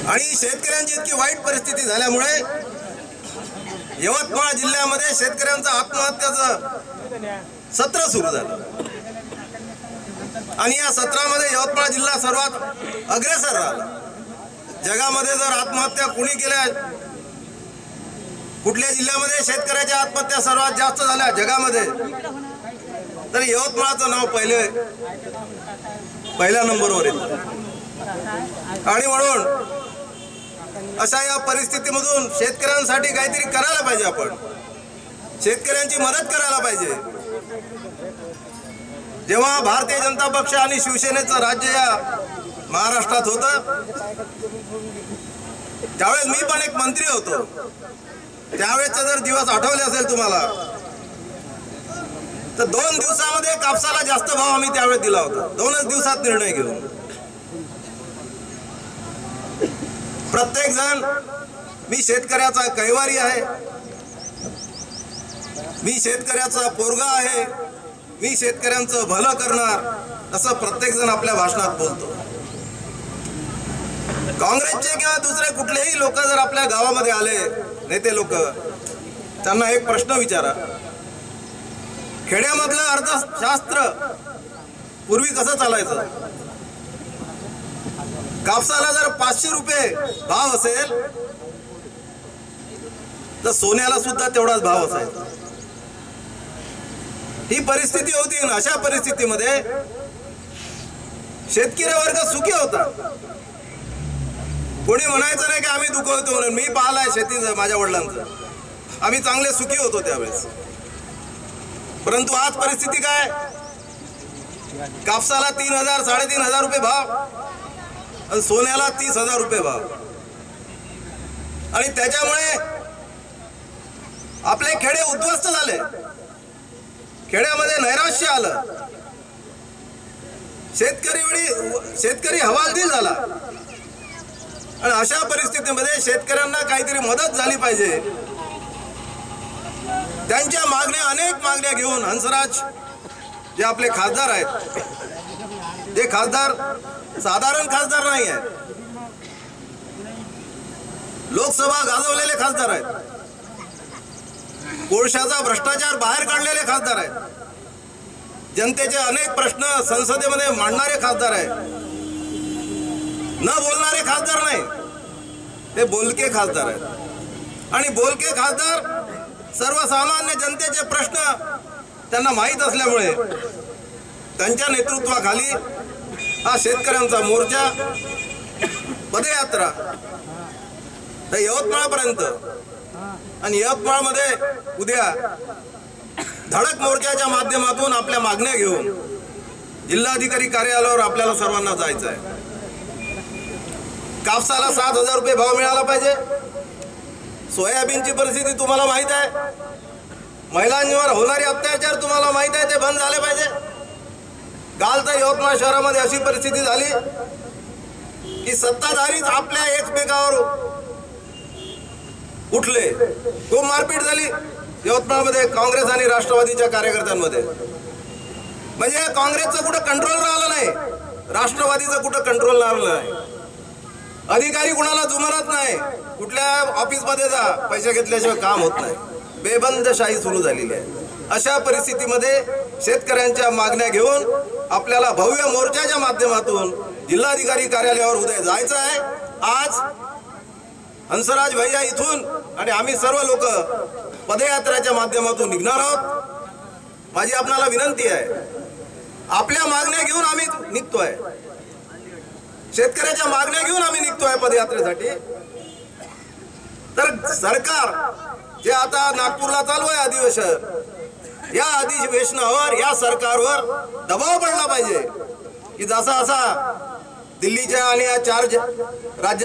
आणि शेतकऱ्यांची इतकी वाईट परिस्थिती झाल्यामुळे यवतमाळ जिल्ह्यामध्ये शेतकऱ्यांचं आत्महत्याचं सत्र सुरू झालं आणि या सत्रामध्ये यवतमाळ जिल्हा सर्वात अग्रेसर राहिला। जगामध्ये जर आत्महत्या कुणी केल्या, कुठल्या जिल्ह्यामध्ये शेतकऱ्याच्या आत्महत्या सर्वात जास्त झाल्या जगामध्ये, तर यवतमाळचं नाव पहिल्या नंबरवर येतं। आणि म्हणून अशा या परिस्थितीमधून शेतकऱ्यांसाठी काहीतरी करायला पाहिजे, आपण शेतकऱ्यांची मदत करायला पाहिजे। जेव्हा भारतीय जनता पक्ष आणि शिवसेनेचं राज्य या महाराष्ट्रात होतं, त्यावेळेस मी पण एक मंत्री होतो। त्यावेळेसचे जर दिवस आठवले असेल तुम्हाला, तर 2 दिवसामध्ये कापसाला जास्त भाव आम्ही त्यावेळेस दिला होता, 2च दिवसात निर्णय घेऊन। प्रत्येक जण मी शेतकऱ्याचा कैवारी आहे, मी शेतकऱ्याचा पोरगा आहे, मी शेतकऱ्यांचं भलं करणार, असं प्रत्येक जण आपल्या भाषणात बोलतो। काँग्रेसचे किंवा दुसरे कुठलेही लोक जर आपल्या गावामध्ये आले, नेते लोक, त्यांना एक प्रश्न विचारा, खेड्यामधलं अर्थशास्त्र पूर्वी कसं चालायचं? कापसाला जर 500 रुपये भाव असेल तर सोन्याला सुद्धा तेवढाच भाव असायचा। ही परिस्थिती होती। अशा परिस्थितीमध्ये शेतकरी वर्ग सुखी होता। कोणी म्हणायचं नाही की आम्ही दुखवतो म्हणून। मी पाहिलंय शेतीचं, माझ्या वडिलांचं, आम्ही चांगले सुखी होतो त्यावेळेस। परंतु आज परिस्थिती काय? कापसाला 3,000 3,500 रुपये भाव आणि सोन्याला 30,000 रुपये भाव। आणि त्याच्यामुळे आपले खेडे उद्ध्वस्त झाले, खेड्यामध्ये नैराश्य आलं, शेतकरी हवालदिल झाला। आणि अशा परिस्थितीमध्ये शेतकऱ्यांना काहीतरी मदत झाली पाहिजे। त्यांच्या मागण्या, अनेक मागण्या घेऊन हंसराज जे आपले खासदार आहेत, जे खासदार साधारण खासदार नाही आहेत, लोकसभा गाजवलेले खासदार आहेत, कोळशाचा भ्रष्टाचार बाहेर काढलेले खासदार आहेत, जनतेचे अनेक प्रश्न संसदेमध्ये मांडणारे खासदार आहेत, न बोलणारे खासदार नाही, ते बोलके खासदार आहेत। आणि बोलके खासदार सर्वसामान्य जनतेचे प्रश्न त्यांना माहीत असल्यामुळे त्यांच्या नेतृत्वाखाली हा शेतकऱ्यांचा मोर्चा, पदयात्रा तर यवतमाळपर्यंत, आणि यवतमाळमध्ये उद्या धडक मोर्चाच्या माध्यमातून आपल्या मागण्या घेऊन जिल्हाधिकारी कार्यालयावर आपल्याला सर्वांना जायचं आहे। कापसाला 7,000 रुपये भाव मिळाला पाहिजे। सोयाबीनची परिस्थिती तुम्हाला माहित आहे, महिलांवर होणारे अत्याचार तुम्हाला माहित आहे, ते बंद झाले पाहिजे। काल तर यवतमाळ शहरामध्ये अशी परिस्थिती झाली की सत्ताधारीच आपल्या एकमेकावर उठले, खूप मारपीट झाली यवतमाळमध्ये काँग्रेस आणि राष्ट्रवादीच्या कार्यकर्त्यांमध्ये। म्हणजे काँग्रेसचं कुठं कंट्रोल राहिलं नाही, राष्ट्रवादीचं कुठं कंट्रोल राहिलं नाही, अधिकारी कुणाला जुमानत नाही, कुठल्या ऑफिसमध्ये जा, पैसे घेतल्याशिवाय काम होत नाही, बेबंदशाही सुरू झालेली आहे। अशा परिस्थितीमध्ये शेतकऱ्यांच्या मागण्या घेऊन आपल्याला भव्य मोर्चाच्या माध्यमातून जिल्हाधिकारी कार्यालयावर उद्या जायचं आहे। आज हंसराज भैया इथून आणि आम्ही सर्व लोक पदयात्रेच्या माध्यमातून निघणार आहोत। माझी आपल्याला विनंती आहे, आपल्या मागण्या घेऊन आम्ही निघतोय, शेतकऱ्याच्या मागण्या घेऊन आम्ही निघतोय पदयात्रेसाठी। तर सरकार जे आता नागपूरला चालू आहे अधिवेशन, या अधिवेशनावर, या सरकारवर दबाव पडला पाहिजे की जसा असा दिल्लीच्या आणि या 4 राज्य